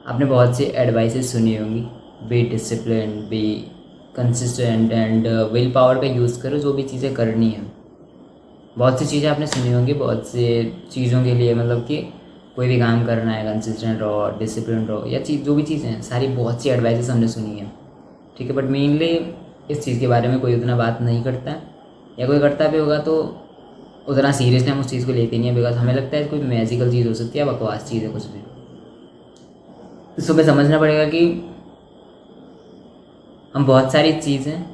आपने बहुत सी एडवाइसेस सुनी होंगी, be discipline, be consistent and will power का यूज़ करो जो भी चीज़ें करनी है। बहुत सी चीज़ें आपने सुनी होंगी, बहुत से चीज़ों के लिए मतलब कि कोई भी काम करना है कंसिस्टेंट रहो, डिसिप्लिन रहो, या चीज़ जो भी चीज़ें हैं सारी बहुत सी एडवाइसेस हमने सुनी है, ठीक है। बट मेनली इस चीज़ के बारे में कोई उतना बात नहीं करता है, या कोई करता भी होगा तो उतना सीरियसली हम उस चीज़ को लेते नहीं है, बिकॉज हमें लगता है कोई मैजिकल चीज़ हो सकती है, बकवास चीज़ है कुछ भी। तो सुबह समझना पड़ेगा कि हम बहुत सारी चीज़ें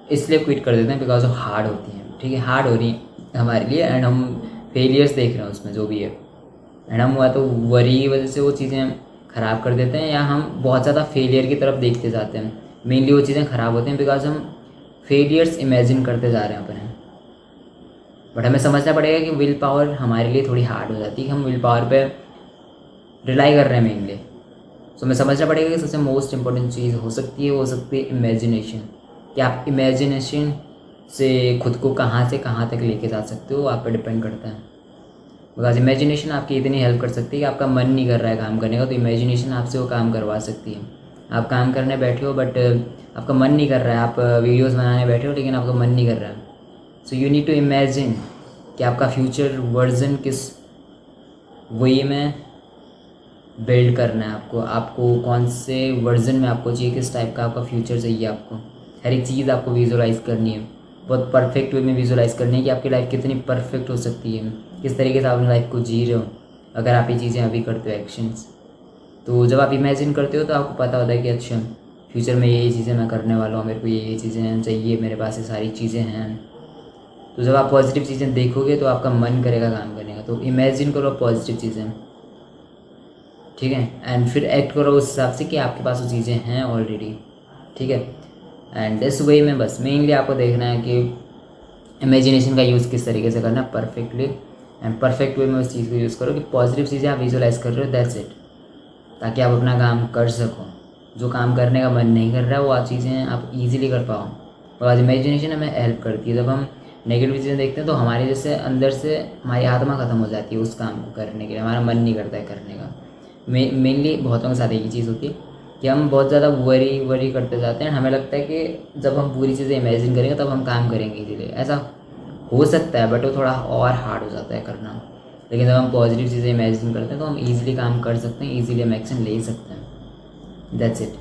इसलिए क्विट कर देते हैं बिकॉज ऑफ हार्ड होती हैं, ठीक है, हार्ड हो रही है हमारे लिए, एंड हम फेलियर्स देख रहे हैं उसमें जो भी है, एंड हम हुआ तो वरी की वजह से वो चीज़ें ख़राब कर देते हैं, या हम बहुत ज़्यादा फेलियर की तरफ देखते जाते हैं। मेनली वो चीज़ें ख़राब होती हैं बिकॉज हम फेलियर्स इमेजिन करते जा रहे हैं अपने। बट हमें समझना पड़ेगा कि विल पावर हमारे लिए थोड़ी हार्ड हो जाती है, हम विल पावर पे रिलाई कर रहे हैं मेनली। सो हमें समझना पड़ेगा कि सबसे मोस्ट इंपॉर्टेंट चीज़ हो सकती है इमेजिनेशन, कि आप इमेजिनेशन से खुद को कहाँ से कहाँ तक लेके जा सकते हो, आप पे डिपेंड करता है। बिकॉज इमेजिनेशन आपकी इतनी हेल्प कर सकती है कि आपका मन नहीं कर रहा है काम करने का, तो इमेजिनेशन आपसे वो काम करवा सकती है। आप काम करने बैठे हो बट आपका मन नहीं कर रहा है, आप वीडियोस बनाने बैठे हो लेकिन आपका मन नहीं कर रहा है, so you need to imagine कि आपका फ्यूचर वर्जन किस वे में बिल्ड करना है आपको, आपको कौन से वर्जन में आपको चाहिए, किस टाइप का आपका फ्यूचर चाहिए आपको। हर एक चीज़ आपको विजुलाइज़ करनी है, बहुत परफेक्ट वे में विजुलाइज़ करनी है कि आपकी लाइफ कितनी परफेक्ट हो सकती है, किस तरीके से आप अपनी लाइफ को जी रहे हो अगर आप ये चीज़ें अभी करते हो एक्शंस। तो जब आप इमेजिन करते हो तो आपको पता होता है कि अच्छा फ्यूचर में ये चीज़ें मैं करने वाला हूँ, मेरे को ये चीज़ें चाहिए, मेरे पास ये सारी चीज़ें हैं। तो जब आप पॉजिटिव चीज़ें देखोगे तो आपका मन करेगा काम करने का, तो इमेजिन करो पॉजिटिव चीज़ें, ठीक है, एंड फिर एक्ट करो उस हिसाब से कि आपके पास वो चीज़ें हैं ऑलरेडी, ठीक है। एंड दिस वे में बस मेनली आपको देखना है कि इमेजिनेशन का यूज़ किस तरीके से करना है परफेक्टली, एंड परफेक्ट वे में उस चीज़ को यूज़ करो कि पॉजिटिव चीज़ें आप विजुलाइज कर रहे हो, दैट्स इट, ताकि आप अपना काम कर सको। जो काम करने का मन नहीं कर रहा है वो चीज़ें आप इजीली कर पाओ। और आज इमेजिनेशन हमें हेल्प करती है, जब हम नेगेटिव चीज़ें देखते हैं तो हमारे जैसे अंदर से हमारी आत्मा ख़त्म हो जाती है उस काम को करने के लिए, हमारा मन नहीं करता है करने का। मेनली बहुतों के साथ एक ही चीज़ होती है कि हम बहुत ज़्यादा वरी करते जाते हैं, हमें लगता है कि जब हम बुरी चीज़ें इमेजिन करेंगे तब हम काम करेंगे इजीली, ऐसा हो सकता है बट वो थोड़ा और हार्ड हो जाता है करना। लेकिन जब हम पॉजिटिव चीज़ें इमेजिन करते हैं तो हम ईजिली काम कर सकते हैं, ईजिली हम एक्शन ले सकते हैं, दैट्स इट।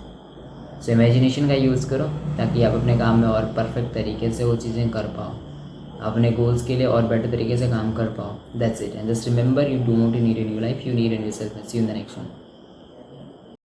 सो इमेजिनेशन का यूज़ करो ताकि आप अपने काम में और परफेक्ट तरीके से वो चीज़ें कर पाओ, अपने गोल्स के लिए और बेटर तरीके से काम कर पाओ, that's it. And just remember, you don't need in your life, you need in yourself. See you in the next one.